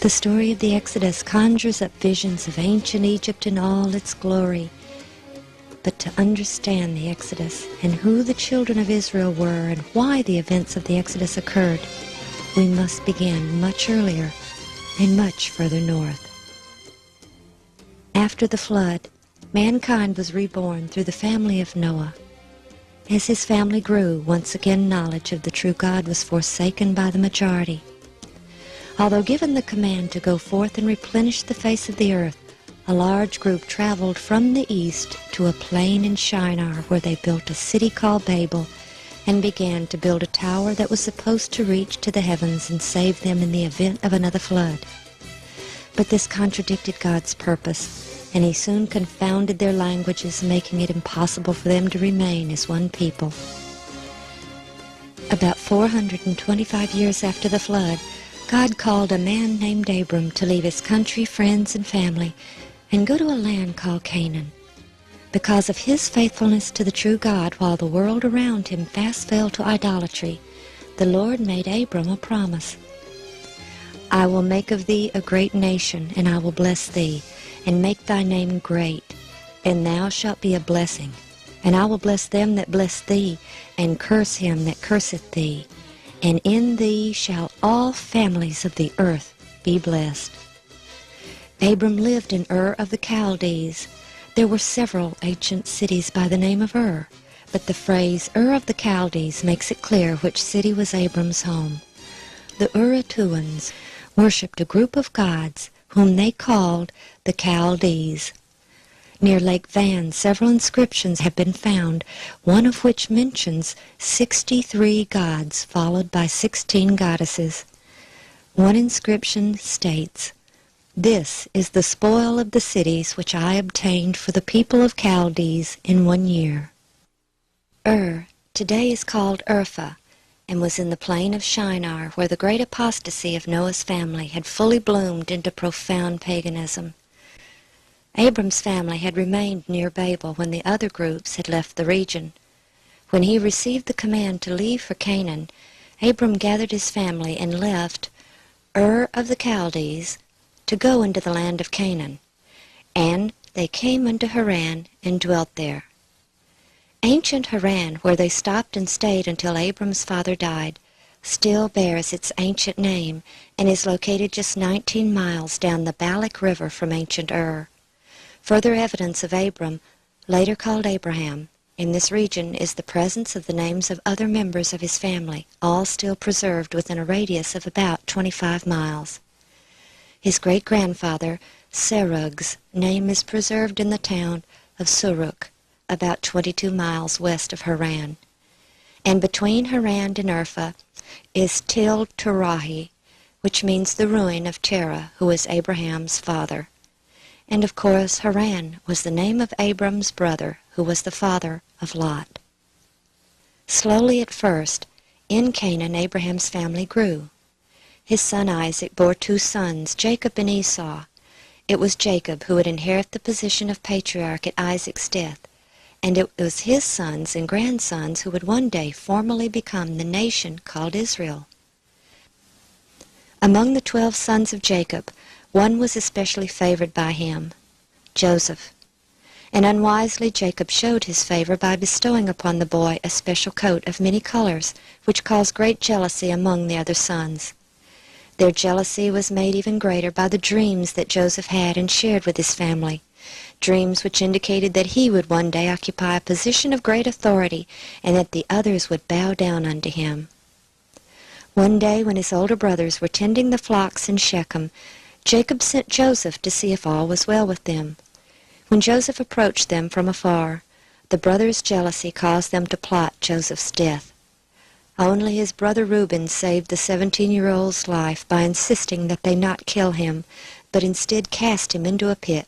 The story of the Exodus conjures up visions of ancient Egypt in all its glory. But to understand the Exodus and who the children of Israel were and why the events of the Exodus occurred, we must begin much earlier and much further north. After the flood, mankind was reborn through the family of Noah. As his family grew, once again knowledge of the true God was forsaken by the majority. Although given the command to go forth and replenish the face of the earth, a large group traveled from the east to a plain in Shinar where they built a city called Babel and began to build a tower that was supposed to reach to the heavens and save them in the event of another flood. But this contradicted God's purpose, and he soon confounded their languages, making it impossible for them to remain as one people. About 425 years after the flood, God called a man named Abram to leave his country, friends, and family and go to a land called Canaan. Because of his faithfulness to the true God while the world around him fast fell to idolatry, the Lord made Abram a promise. I will make of thee a great nation, and I will bless thee, and make thy name great, and thou shalt be a blessing. And I will bless them that bless thee, and curse him that curseth thee. And in thee shall all families of the earth be blessed. Abram lived in Ur of the Chaldees. There were several ancient cities by the name of Ur, but the phrase Ur of the Chaldees makes it clear which city was Abram's home. The Urartuans worshipped a group of gods whom they called the Chaldees. Near Lake Van, several inscriptions have been found, one of which mentions 63 gods followed by 16 goddesses. One inscription states, "This is the spoil of the cities which I obtained for the people of Chaldees in 1 year." Ur today is called Urfa, and was in the plain of Shinar, where the great apostasy of Noah's family had fully bloomed into profound paganism. Abram's family had remained near Babel when the other groups had left the region. When he received the command to leave for Canaan, Abram gathered his family and left Ur of the Chaldees to go into the land of Canaan. And they came unto Haran and dwelt there. Ancient Haran, where they stopped and stayed until Abram's father died, still bears its ancient name and is located just 19 miles down the Balak River from ancient Ur. Further evidence of Abram, later called Abraham, in this region is the presence of the names of other members of his family, all still preserved within a radius of about 25 miles. His great-grandfather, Serug's, name is preserved in the town of Suruk, about 22 miles west of Haran. And between Haran and Urfa is Tel Terahi, which means the ruin of Terah, who was Abraham's father. And of course Haran was the name of Abram's brother, who was the father of Lot. Slowly at first, in Canaan Abraham's family grew. His son Isaac bore 2 sons, Jacob and Esau. It was Jacob who would inherit the position of patriarch at Isaac's death, and it was his sons and grandsons who would one day formally become the nation called Israel. Among the 12 sons of Jacob, one was especially favored by him, Joseph. And unwisely Jacob showed his favor by bestowing upon the boy a special coat of many colors, which caused great jealousy among the other sons. Their jealousy was made even greater by the dreams that Joseph had and shared with his family, dreams which indicated that he would one day occupy a position of great authority and that the others would bow down unto him. One day when his older brothers were tending the flocks in Shechem, Jacob sent Joseph to see if all was well with them. When Joseph approached them from afar, the brothers' jealousy caused them to plot Joseph's death. Only his brother Reuben saved the 17-year-old's life by insisting that they not kill him, but instead cast him into a pit.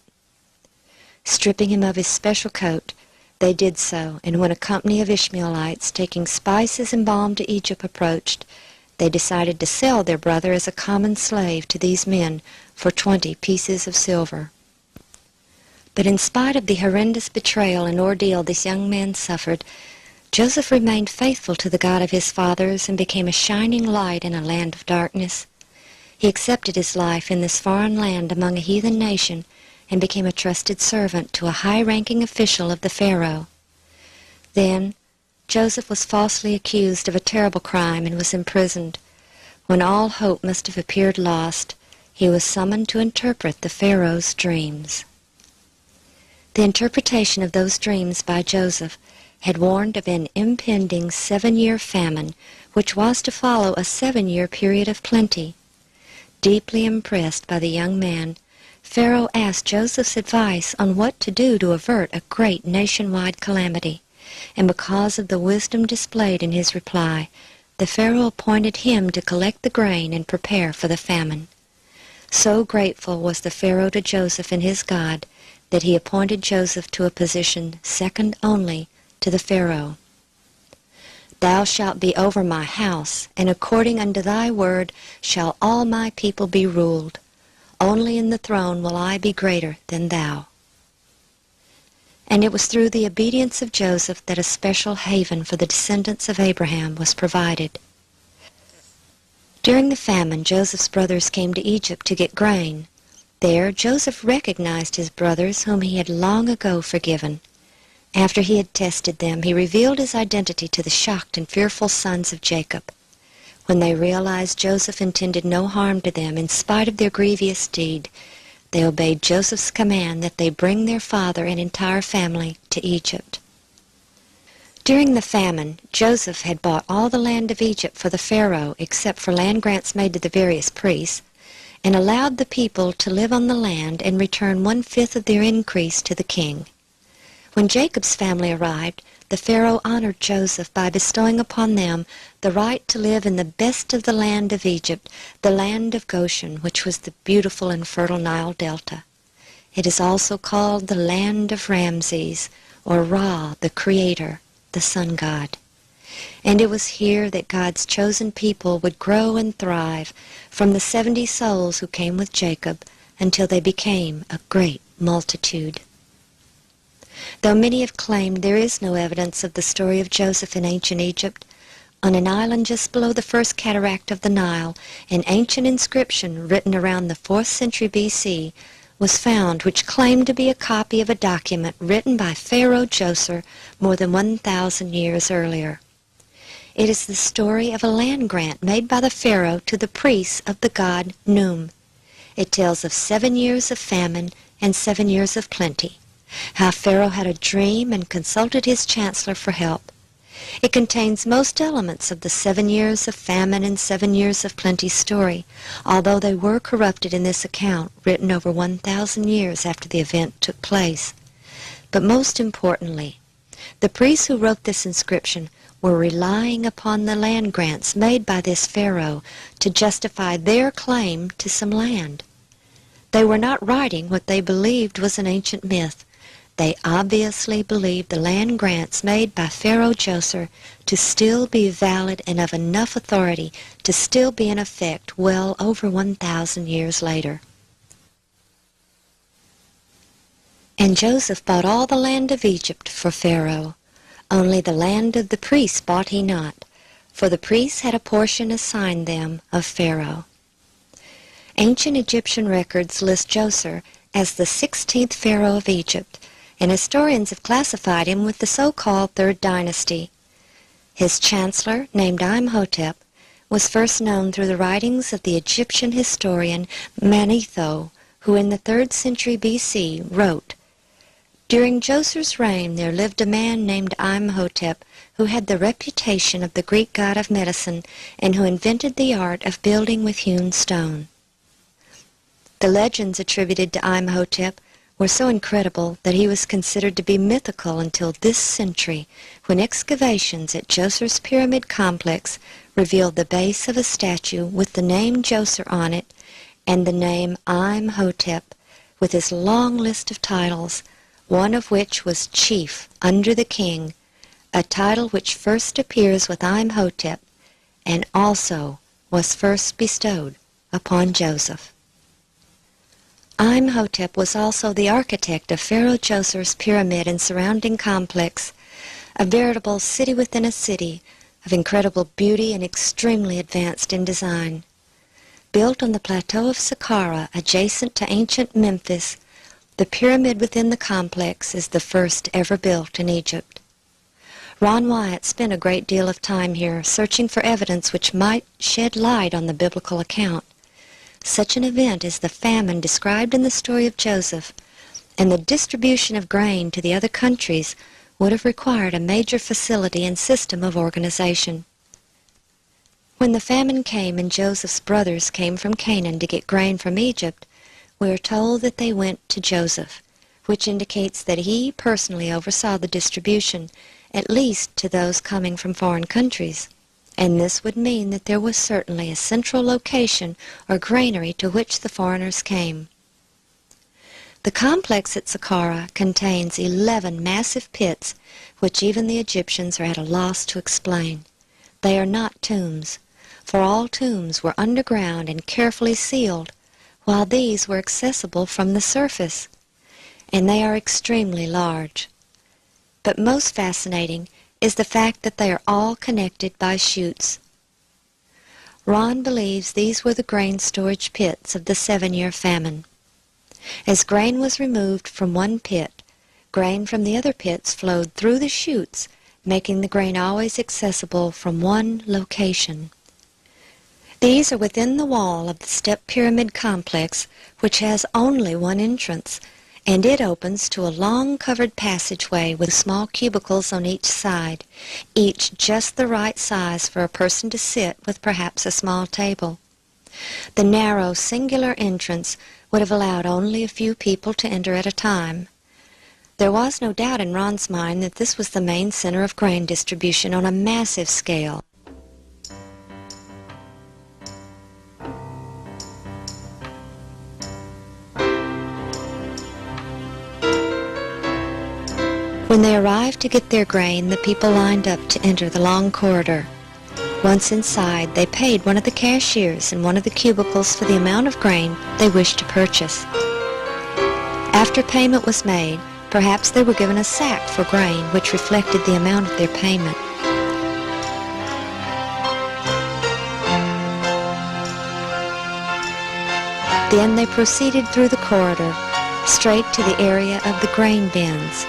Stripping him of his special coat, they did so, and when a company of Ishmaelites taking spices and balm to Egypt approached, they decided to sell their brother as a common slave to these men for 20 pieces of silver. But in spite of the horrendous betrayal and ordeal this young man suffered, Joseph remained faithful to the God of his fathers and became a shining light in a land of darkness. He accepted his life in this foreign land among a heathen nation and became a trusted servant to a high-ranking official of the Pharaoh. Then Joseph was falsely accused of a terrible crime and was imprisoned. When all hope must have appeared lost, he was summoned to interpret the Pharaoh's dreams. The interpretation of those dreams by Joseph had warned of an impending 7-year famine, which was to follow a 7-year period of plenty. Deeply impressed by the young man, Pharaoh asked Joseph's advice on what to do to avert a great nationwide calamity, and because of the wisdom displayed in his reply, the Pharaoh appointed him to collect the grain and prepare for the famine. So grateful was the Pharaoh to Joseph and his God that he appointed Joseph to a position second only to the Pharaoh. "Thou shalt be over my house, and according unto thy word shall all my people be ruled. Only in the throne will I be greater than thou." And it was through the obedience of Joseph that a special haven for the descendants of Abraham was provided. During the famine, Joseph's brothers came to Egypt to get grain. There, Joseph recognized his brothers, whom he had long ago forgiven. After he had tested them, he revealed his identity to the shocked and fearful sons of Jacob. When they realized Joseph intended no harm to them in spite of their grievous deed, they obeyed Joseph's command that they bring their father and entire family to Egypt. During the famine, Joseph had bought all the land of Egypt for the Pharaoh except for land grants made to the various priests, and allowed the people to live on the land and return 1/5 of their increase to the king. When Jacob's family arrived, the Pharaoh honored Joseph by bestowing upon them the right to live in the best of the land of Egypt, the land of Goshen, which was the beautiful and fertile Nile Delta. It is also called the land of Ramses, or Ra, the Creator, the sun god. And it was here that God's chosen people would grow and thrive, from the 70 souls who came with Jacob until they became a great multitude. Though many have claimed there is no evidence of the story of Joseph in ancient Egypt, on an island just below the first cataract of the Nile, an ancient inscription written around the 4th century B.C. was found which claimed to be a copy of a document written by Pharaoh Djoser more than 1,000 years earlier. It is the story of a land grant made by the Pharaoh to the priests of the god Num. It tells of 7 years of famine and 7 years of plenty, how Pharaoh had a dream and consulted his chancellor for help. It contains most elements of the 7 years of famine and 7 years of plenty story, although they were corrupted in this account written over 1,000 years after the event took place. But most importantly, the priests who wrote this inscription were relying upon the land grants made by this Pharaoh to justify their claim to some land. They were not writing what they believed was an ancient myth. They obviously believed the land grants made by Pharaoh Djoser to still be valid and of enough authority to still be in effect well over 1,000 years later. And Joseph bought all the land of Egypt for Pharaoh. Only the land of the priests bought he not, for the priests had a portion assigned them of Pharaoh. Ancient Egyptian records list Djoser as the 16th Pharaoh of Egypt, and historians have classified him with the so-called Third Dynasty. His chancellor, named Imhotep, was first known through the writings of the Egyptian historian Manetho, who in the 3rd century B.C. wrote, "During Djoser's reign there lived a man named Imhotep who had the reputation of the Greek god of medicine and who invented the art of building with hewn stone." The legends attributed to Imhotep were so incredible that he was considered to be mythical until this century, when excavations at Djoser's pyramid complex revealed the base of a statue with the name Djoser on it and the name Imhotep, with his long list of titles, one of which was Chief under the King, a title which first appears with Imhotep and also was first bestowed upon Joseph. Imhotep was also the architect of Pharaoh Djoser's pyramid and surrounding complex, a veritable city within a city of incredible beauty and extremely advanced in design. Built on the plateau of Saqqara, adjacent to ancient Memphis, the pyramid within the complex is the first ever built in Egypt. Ron Wyatt spent a great deal of time here searching for evidence which might shed light on the biblical account. Such an event is the famine described in the story of Joseph, and the distribution of grain to the other countries would have required a major facility and system of organization. When the famine came and Joseph's brothers came from Canaan to get grain from Egypt, we are told that they went to Joseph, which indicates that he personally oversaw the distribution, at least to those coming from foreign countries, and this would mean that there was certainly a central location or granary to which the foreigners came. The complex at Saqqara contains 11 massive pits, which even the Egyptians are at a loss to explain. They are not tombs, for all tombs were underground and carefully sealed, while these were accessible from the surface, and they are extremely large. But most fascinating is the fact that they are all connected by chutes. Ron believes these were the grain storage pits of the 7-year famine. As grain was removed from one pit, grain from the other pits flowed through the chutes, making the grain always accessible from one location. These are within the wall of the step pyramid complex, which has only one entrance, and it opens to a long covered passageway with small cubicles on each side, each just the right size for a person to sit with perhaps a small table. The narrow, singular entrance would have allowed only a few people to enter at a time. There was no doubt in Ron's mind that this was the main center of grain distribution on a massive scale. When they arrived to get their grain, the people lined up to enter the long corridor. Once inside, they paid one of the cashiers in one of the cubicles for the amount of grain they wished to purchase. After payment was made, perhaps they were given a sack for grain which reflected the amount of their payment. Then they proceeded through the corridor, straight to the area of the grain bins.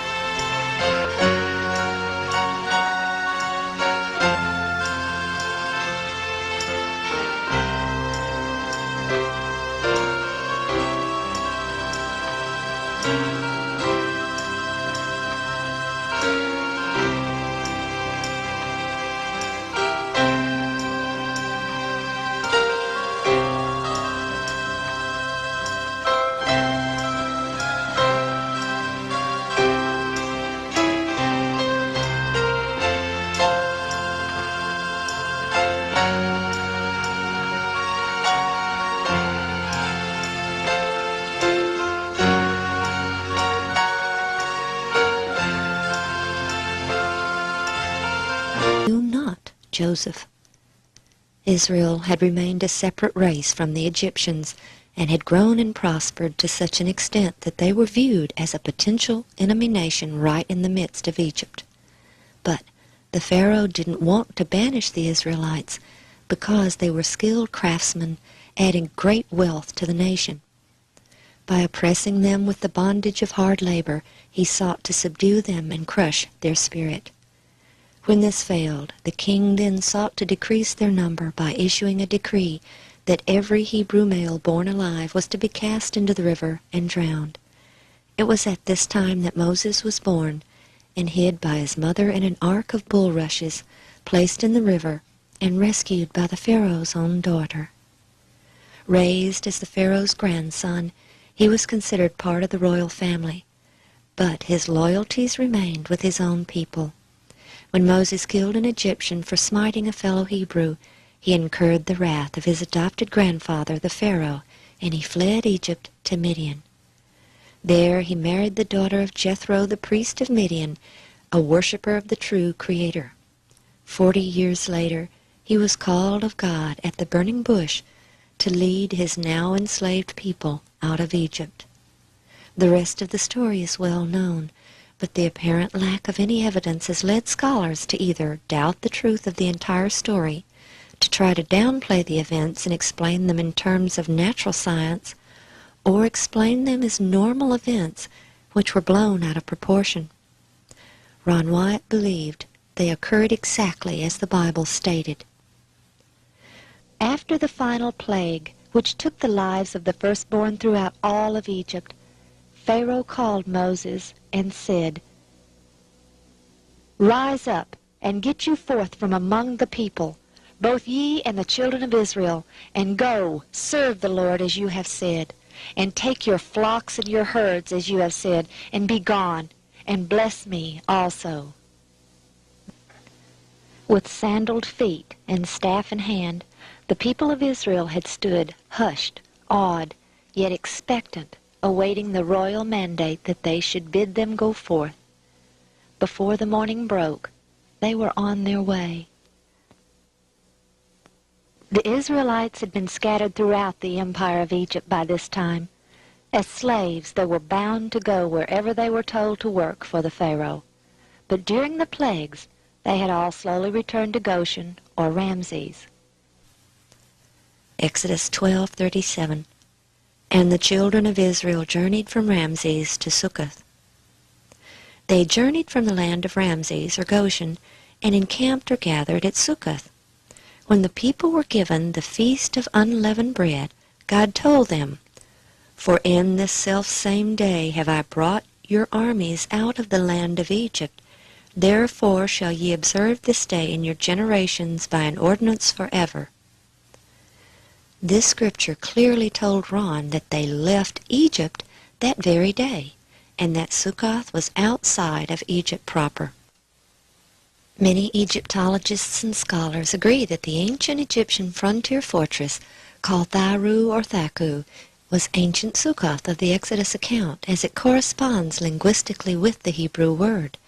Joseph. Israel had remained a separate race from the Egyptians and had grown and prospered to such an extent that they were viewed as a potential enemy nation right in the midst of Egypt. But the Pharaoh didn't want to banish the Israelites because they were skilled craftsmen, adding great wealth to the nation. By oppressing them with the bondage of hard labor, he sought to subdue them and crush their spirit. When this failed, the king then sought to decrease their number by issuing a decree that every Hebrew male born alive was to be cast into the river and drowned. It was at this time that Moses was born and hid by his mother in an ark of bulrushes, placed in the river and rescued by the Pharaoh's own daughter. Raised as the Pharaoh's grandson, he was considered part of the royal family, but his loyalties remained with his own people. When Moses killed an Egyptian for smiting a fellow Hebrew, he incurred the wrath of his adopted grandfather, the Pharaoh, and he fled Egypt to Midian. There he married the daughter of Jethro, the priest of Midian, a worshipper of the true Creator. 40 years later, he was called of God at the burning bush to lead his now enslaved people out of Egypt. The rest of the story is well known, but the apparent lack of any evidence has led scholars to either doubt the truth of the entire story, to try to downplay the events and explain them in terms of natural science, or explain them as normal events which were blown out of proportion. Ron Wyatt believed they occurred exactly as the Bible stated. After the final plague, which took the lives of the firstborn throughout all of Egypt, Pharaoh called Moses and said, "Rise up, and get you forth from among the people, both ye and the children of Israel, and go, serve the Lord as you have said, and take your flocks and your herds as you have said, and be gone, and bless me also." With sandaled feet and staff in hand, the people of Israel had stood hushed, awed, yet expectant, awaiting the royal mandate that they should bid them go forth. Before the morning broke, they were on their way. The Israelites had been scattered throughout the empire of Egypt by this time. As slaves, they were bound to go wherever they were told to work for the Pharaoh. But during the plagues, they had all slowly returned to Goshen or Ramses. Exodus 12:37. And the children of Israel journeyed from Ramses to Succoth. They journeyed from the land of Ramses or Goshen and encamped or gathered at Succoth. When the people were given the feast of unleavened bread, God told them, "For in this selfsame day have I brought your armies out of the land of Egypt. Therefore shall ye observe this day in your generations by an ordinance forever." This scripture clearly told Ron that they left Egypt that very day, and that Succoth was outside of Egypt proper. Many Egyptologists and scholars agree that the ancient Egyptian frontier fortress, called Tharu or Thaku, was ancient Succoth of the Exodus account, as it corresponds linguistically with the Hebrew word.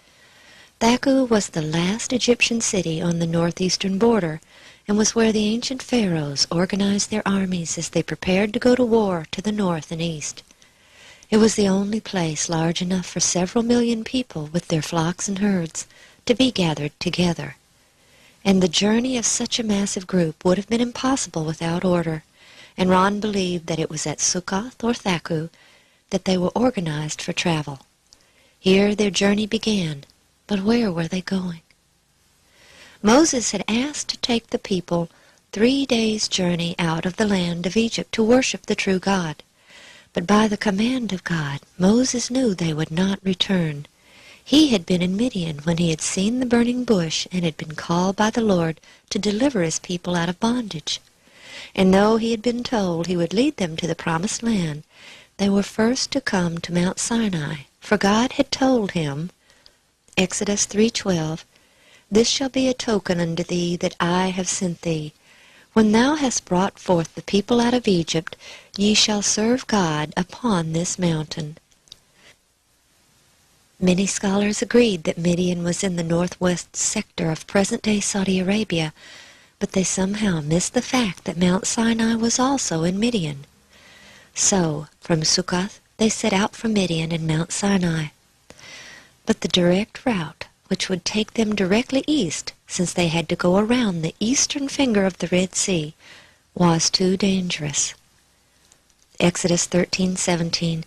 Thaku was the last Egyptian city on the northeastern border, and was where the ancient pharaohs organized their armies as they prepared to go to war to the north and east. It was the only place large enough for several million people with their flocks and herds to be gathered together. And the journey of such a massive group would have been impossible without order, and Ron believed that it was at Succoth or Thaku that they were organized for travel. Here their journey began, but where were they going? Moses had asked to take the people 3 days' journey out of the land of Egypt to worship the true God. But by the command of God, Moses knew they would not return. He had been in Midian when he had seen the burning bush and had been called by the Lord to deliver his people out of bondage. And though he had been told he would lead them to the promised land, they were first to come to Mount Sinai, for God had told him, Exodus 3:12, "This shall be a token unto thee that I have sent thee. When thou hast brought forth the people out of Egypt, ye shall serve God upon this mountain." Many scholars agreed that Midian was in the northwest sector of present-day Saudi Arabia, but they somehow missed the fact that Mount Sinai was also in Midian. So, from Succoth, they set out from Midian and Mount Sinai. But the direct route, which would take them directly east, since they had to go around the eastern finger of the Red Sea, was too dangerous. Exodus 13:17,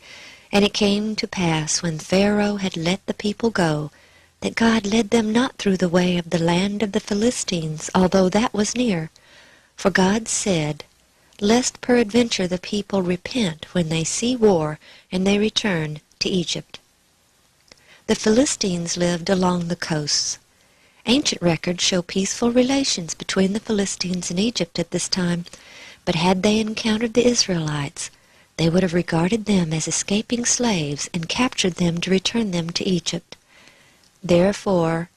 "And it came to pass, when Pharaoh had let the people go, that God led them not through the way of the land of the Philistines, although that was near. For God said, Lest peradventure the people repent when they see war, and they return to Egypt." The Philistines lived along the coasts. Ancient records show peaceful relations between the Philistines and Egypt at this time, but had they encountered the Israelites, they would have regarded them as escaping slaves and captured them to return them to Egypt. Therefore,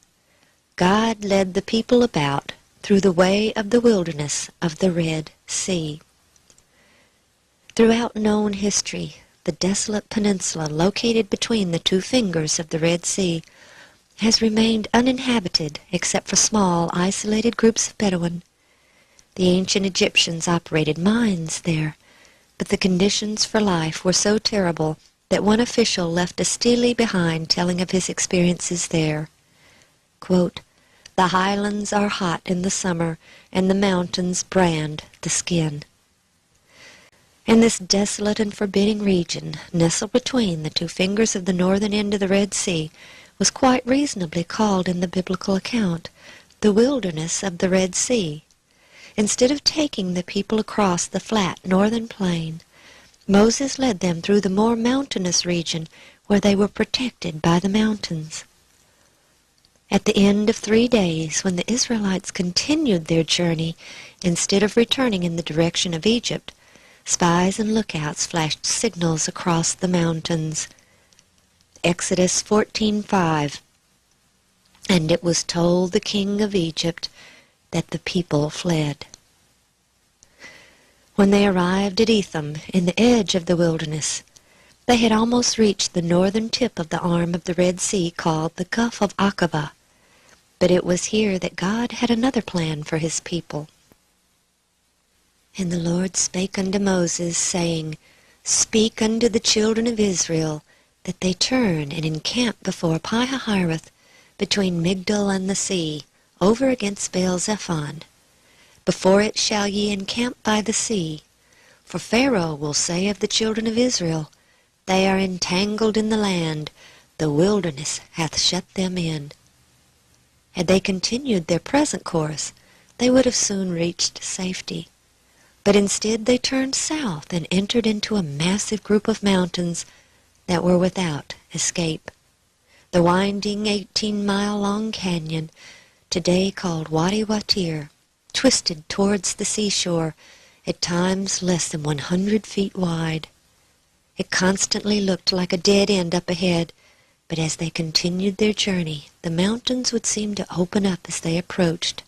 God led the people about through the way of the wilderness of the Red Sea. Throughout known history, the desolate peninsula located between the two fingers of the Red Sea has remained uninhabited except for small, isolated groups of Bedouin. The ancient Egyptians operated mines there, but the conditions for life were so terrible that one official left a stele behind telling of his experiences there. Quote, The highlands are hot in the summer, and the mountains brand the skin. And this desolate and forbidding region, nestled between the two fingers of the northern end of the Red Sea, was quite reasonably called in the biblical account the wilderness of the Red Sea. Instead of taking the people across the flat northern plain, Moses led them through the more mountainous region where they were protected by the mountains. At the end of 3 days, when the Israelites continued their journey, instead of returning in the direction of Egypt, spies and lookouts flashed signals across the mountains. Exodus 14:5. And it was told the king of Egypt that the people fled. When they arrived at Etham, in the edge of the wilderness, they had almost reached the northern tip of the arm of the Red Sea called the Gulf of Aqaba. But it was here that God had another plan for his people. And the Lord spake unto Moses, saying, Speak unto the children of Israel, that they turn and encamp before Pi-hahiroth, between Migdol and the sea, over against Baal-zephon. Before it shall ye encamp by the sea. For Pharaoh will say of the children of Israel, They are entangled in the land, the wilderness hath shut them in. Had they continued their present course, they would have soon reached safety. But instead they turned south and entered into a massive group of mountains that were without escape. The winding 18-mile-long canyon, today called Wadi Watir, twisted towards the seashore, at times less than 100 feet wide. It constantly looked like a dead end up ahead, but as they continued their journey, the mountains would seem to open up as they approached.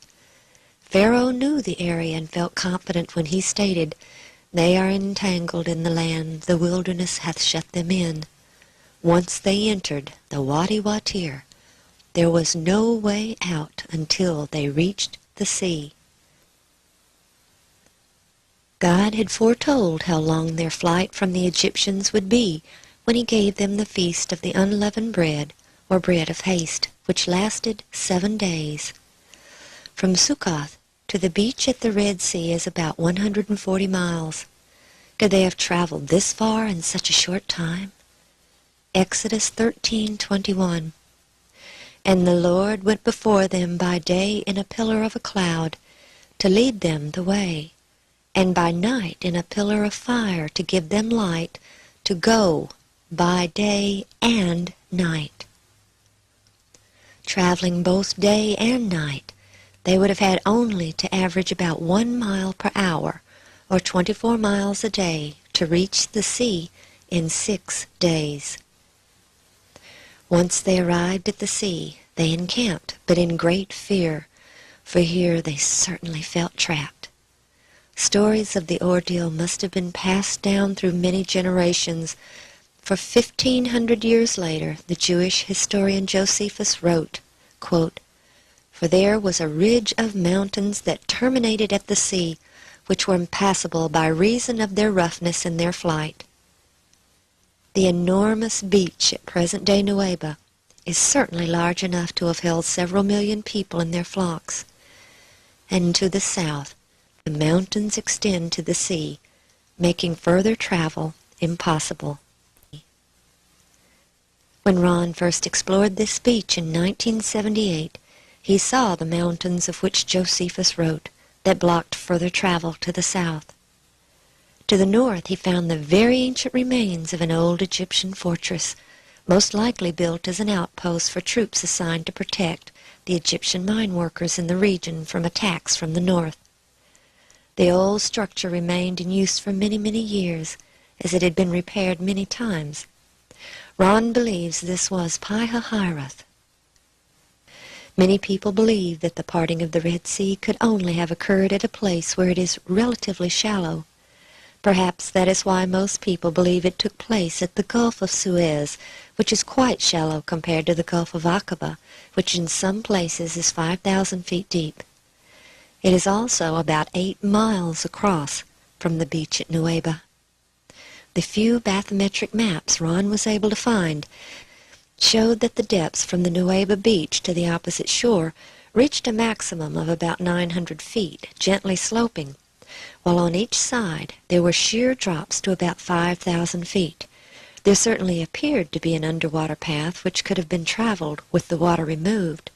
Pharaoh knew the area and felt confident when he stated, They are entangled in the land, the wilderness hath shut them in. Once they entered the Wadi Watir, there was no way out until they reached the sea. God had foretold how long their flight from the Egyptians would be when he gave them the feast of the unleavened bread, or bread of haste, which lasted 7 days. From Sukkoth to the beach at the Red Sea is about 140 miles. Could they have traveled this far in such a short time? Exodus 13:21. And the Lord went before them by day in a pillar of a cloud, to lead them the way, and by night in a pillar of fire to give them light, to go by day and night. Traveling both day and night, they would have had only to average about 1 mile per hour, or 24 miles a day, to reach the sea in 6 days. Once they arrived at the sea, they encamped, but in great fear, for here they certainly felt trapped. Stories of the ordeal must have been passed down through many generations, for 1,500 years later, the Jewish historian Josephus wrote, quote, For there was a ridge of mountains that terminated at the sea, which were impassable by reason of their roughness in their flight. The enormous beach at present-day Nuweiba is certainly large enough to have held several million people in their flocks. And to the south, the mountains extend to the sea, making further travel impossible. When Ron first explored this beach in 1978, he saw the mountains of which Josephus wrote that blocked further travel to the south. To the north he found the very ancient remains of an old Egyptian fortress, most likely built as an outpost for troops assigned to protect the Egyptian mine workers in the region from attacks from the north. The old structure remained in use for many, many years, as it had been repaired many times. Ron believes this was Pi-hahiroth. Many people believe that the parting of the Red Sea could only have occurred at a place where it is relatively shallow. Perhaps that is why most people believe it took place at the Gulf of Suez, which is quite shallow compared to the Gulf of Aqaba, which in some places is 5,000 feet deep. It is also about 8 miles across from the beach at Nuweiba. The few bathymetric maps Ron was able to find showed that the depths from the Nuweiba beach to the opposite shore reached a maximum of about 900 feet, gently sloping, while on each side there were sheer drops to about 5,000 feet. There certainly appeared to be an underwater path which could have been traveled with the water removed.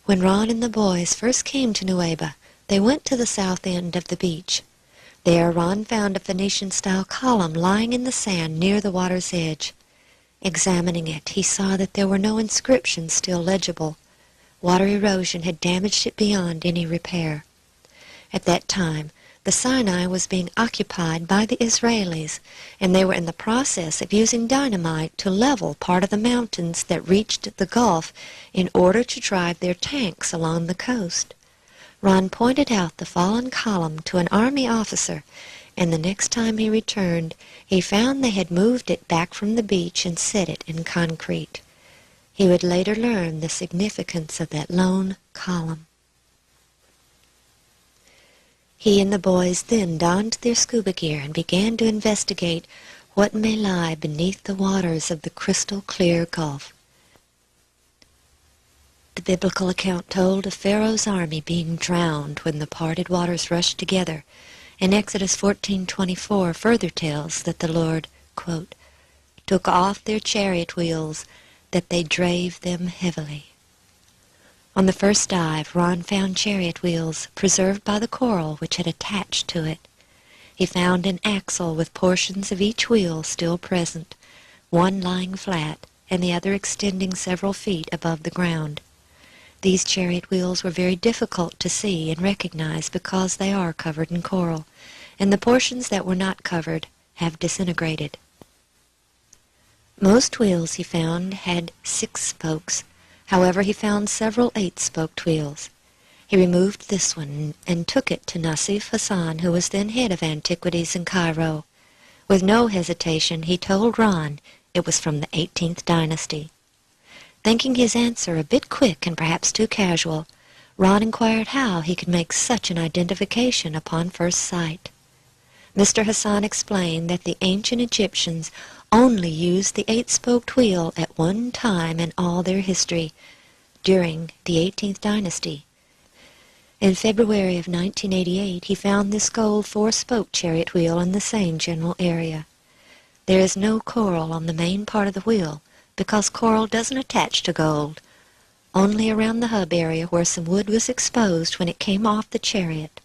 When Ron and the boys first came to Nueva, they went to the south end of the beach. There Ron found a Phoenician-style column lying in the sand near the water's edge. Examining it, he saw that there were no inscriptions still legible. Water erosion had damaged it beyond any repair. At that time, the Sinai was being occupied by the Israelis, and they were in the process of using dynamite to level part of the mountains that reached the Gulf in order to drive their tanks along the coast. Ron pointed out the fallen column to an army officer, and the next time he returned, he found they had moved it back from the beach and set it in concrete. He would later learn the significance of that lone column. He and the boys then donned their scuba gear and began to investigate what may lie beneath the waters of the crystal-clear Gulf. The biblical account told of Pharaoh's army being drowned when the parted waters rushed together, and Exodus 14:24 further tells that the Lord, quote, took off their chariot wheels, that they drave them heavily. On the first dive, Ron found chariot wheels preserved by the coral which had attached to it. He found an axle with portions of each wheel still present, one lying flat and the other extending several feet above the ground. These chariot wheels were very difficult to see and recognize because they are covered in coral, and the portions that were not covered have disintegrated. Most wheels he found had 6 spokes. However, he found several 8-spoked wheels. He removed this one and took it to Nassif Hassan, who was then head of antiquities in Cairo. With no hesitation, he told Ron it was from the 18th dynasty. Thinking his answer a bit quick and perhaps too casual, Ron inquired how he could make such an identification upon first sight. Mr. Hassan explained that the ancient Egyptians only used the 8-spoked wheel at one time in all their history, during the 18th dynasty. In February of 1988, he found this gold 4-spoke chariot wheel in the same general area. There is no coral on the main part of the wheel, because coral doesn't attach to gold, only around the hub area where some wood was exposed when it came off the chariot.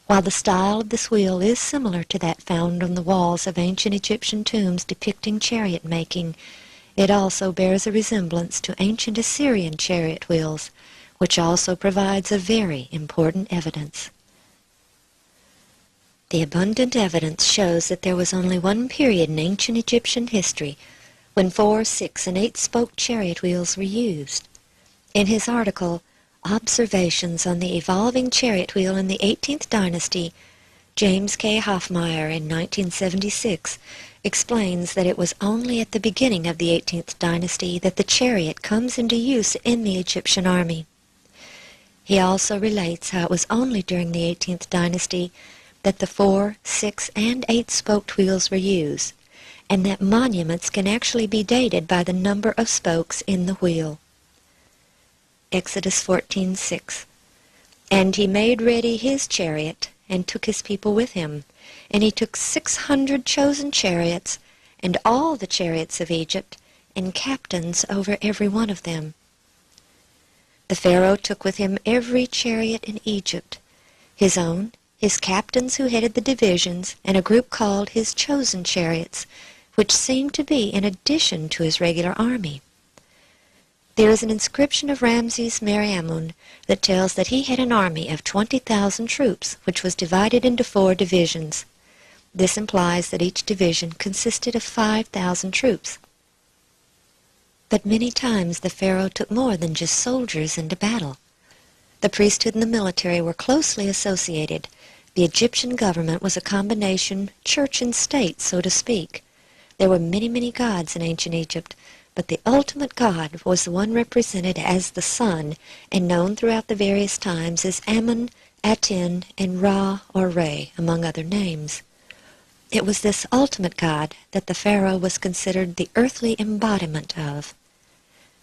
While the style of this wheel is similar to that found on the walls of ancient Egyptian tombs depicting chariot making, it also bears a resemblance to ancient Assyrian chariot wheels, which also provides a very important evidence. The abundant evidence shows that there was only one period in ancient Egyptian history when 4, 6, and 8-spoked chariot wheels were used. In his article, Observations on the Evolving Chariot Wheel in the 18th Dynasty, James K. Hoffmeyer in 1976 explains that it was only at the beginning of the 18th Dynasty that the chariot comes into use in the Egyptian army. He also relates how it was only during the 18th Dynasty that the 4, 6, and 8-spoked wheels were used, and that monuments can actually be dated by the number of spokes in the wheel. Exodus 14:6. And he made ready his chariot, and took his people with him. And he took 600 chosen chariots, and all the chariots of Egypt, and captains over every one of them. The Pharaoh took with him every chariot in Egypt, his own, his captains who headed the divisions, and a group called his chosen chariots, which seemed to be in addition to his regular army. There is an inscription of Ramses Meriamun that tells that he had an army of 20,000 troops, which was divided into 4 divisions. This implies that each division consisted of 5,000 troops. But many times the Pharaoh took more than just soldiers into battle. The priesthood and the military were closely associated. The Egyptian government was a combination church and state, so to speak. There were many, many gods in ancient Egypt, but the ultimate god was the one represented as the sun and known throughout the various times as Amun, Aten, and Ra or Re, among other names. It was this ultimate god that the Pharaoh was considered the earthly embodiment of.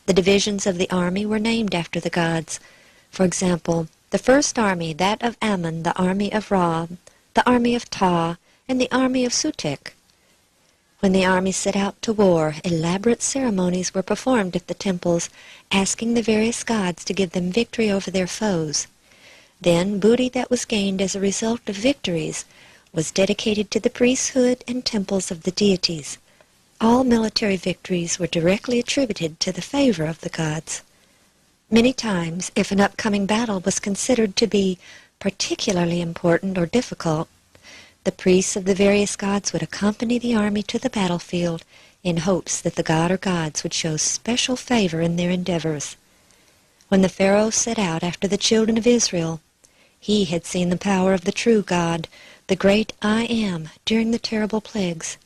The divisions of the army were named after the gods. For example, the first army, that of Ammon, the army of Ra, the army of Ta, and the army of Sutek. When the army set out to war, elaborate ceremonies were performed at the temples, asking the various gods to give them victory over their foes. Then booty that was gained as a result of victories was dedicated to the priesthood and temples of the deities. All military victories were directly attributed to the favor of the gods. Many times, if an upcoming battle was considered to be particularly important or difficult, the priests of the various gods would accompany the army to the battlefield in hopes that the god or gods would show special favor in their endeavors. When the Pharaoh set out after the children of Israel, he had seen the power of the true God, the great I Am, during the terrible plagues.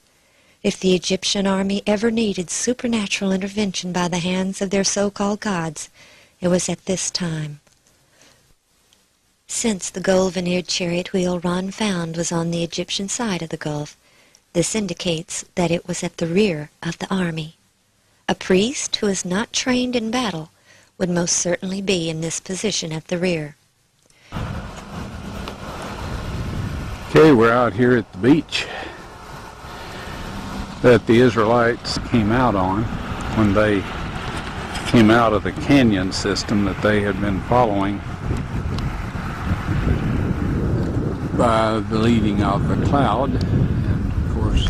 If the Egyptian army ever needed supernatural intervention by the hands of their so-called gods, it was at this time. Since the gold veneered chariot wheel Ron found was on the Egyptian side of the gulf, this indicates that it was at the rear of the army. A priest who is not trained in battle would most certainly be in this position at the rear. Okay, we're out here at the beach that the Israelites came out on when they came out of the canyon system that they had been following by the leading of the cloud, and of course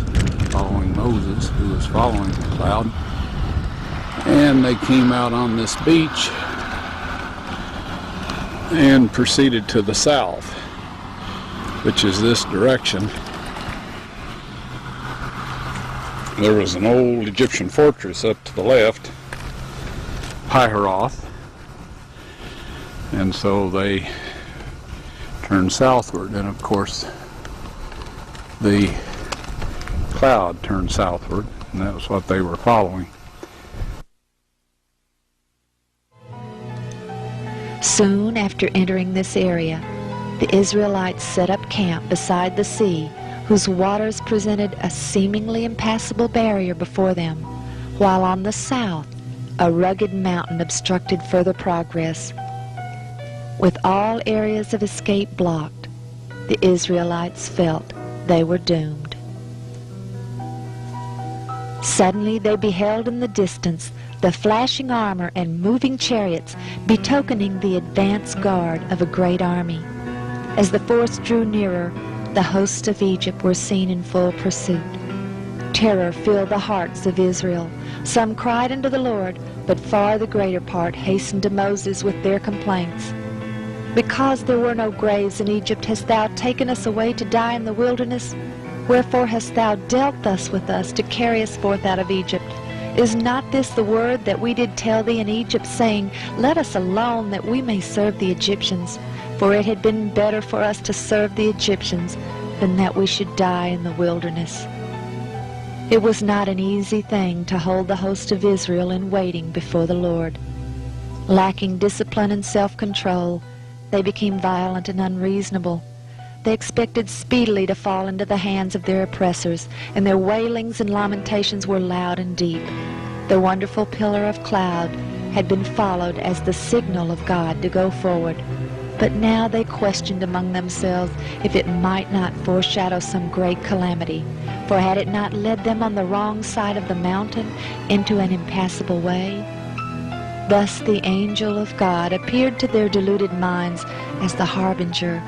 following Moses, who was following the cloud. And they came out on this beach and proceeded to the south, which is this direction. There was an old Egyptian fortress up to the left, Piharoth, and so they turned southward, and of course the cloud turned southward, and that was what they were following. Soon after entering this area, the Israelites set up camp beside the sea, whose waters presented a seemingly impassable barrier before them, while on the south a rugged mountain obstructed further progress. With all areas of escape blocked, the Israelites felt they were doomed. Suddenly they beheld in the distance the flashing armor and moving chariots, betokening the advance guard of a great army. As the force drew nearer, the hosts of Egypt were seen in full pursuit. Terror filled the hearts of Israel. Some cried unto the Lord, but far the greater part hastened to Moses with their complaints. Because there were no graves in Egypt, hast thou taken us away to die in the wilderness? Wherefore hast thou dealt thus with us to carry us forth out of Egypt? Is not this the word that we did tell thee in Egypt, saying, Let us alone, that we may serve the Egyptians? For it had been better for us to serve the Egyptians than that we should die in the wilderness. It was not an easy thing to hold the host of Israel in waiting before the Lord. Lacking discipline and self-control, they became violent and unreasonable. They expected speedily to fall into the hands of their oppressors, and their wailings and lamentations were loud and deep. The wonderful pillar of cloud had been followed as the signal of God to go forward. But now they questioned among themselves if it might not foreshadow some great calamity, for had it not led them on the wrong side of the mountain into an impassable way? Thus the angel of God appeared to their deluded minds as the harbinger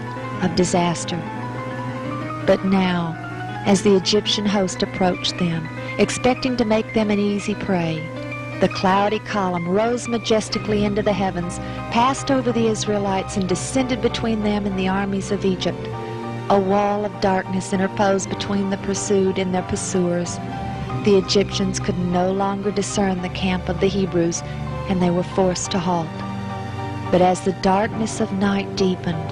of disaster. But now, as the Egyptian host approached them, expecting to make them an easy prey, the cloudy column rose majestically into the heavens, passed over the Israelites, and descended between them and the armies of Egypt. A wall of darkness interposed between the pursued and their pursuers. The Egyptians could no longer discern the camp of the Hebrews, and they were forced to halt. But as the darkness of night deepened,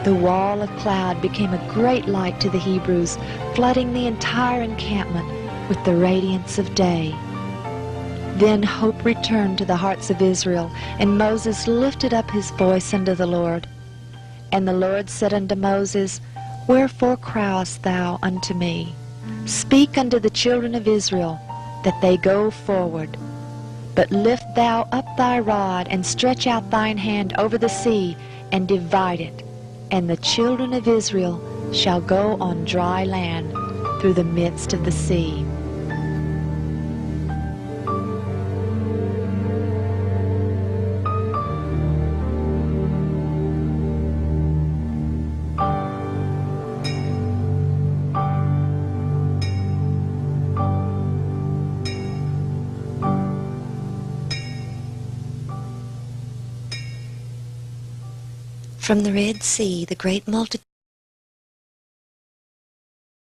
the wall of cloud became a great light to the Hebrews, flooding the entire encampment with the radiance of day. Then hope returned to the hearts of Israel, and Moses lifted up his voice unto the Lord. And the Lord said unto Moses, Wherefore criest thou unto me? Speak unto the children of Israel, that they go forward. But lift thou up thy rod, and stretch out thine hand over the sea, and divide it, and the children of Israel shall go on dry land through the midst of the sea. From the Red Sea, the great multitude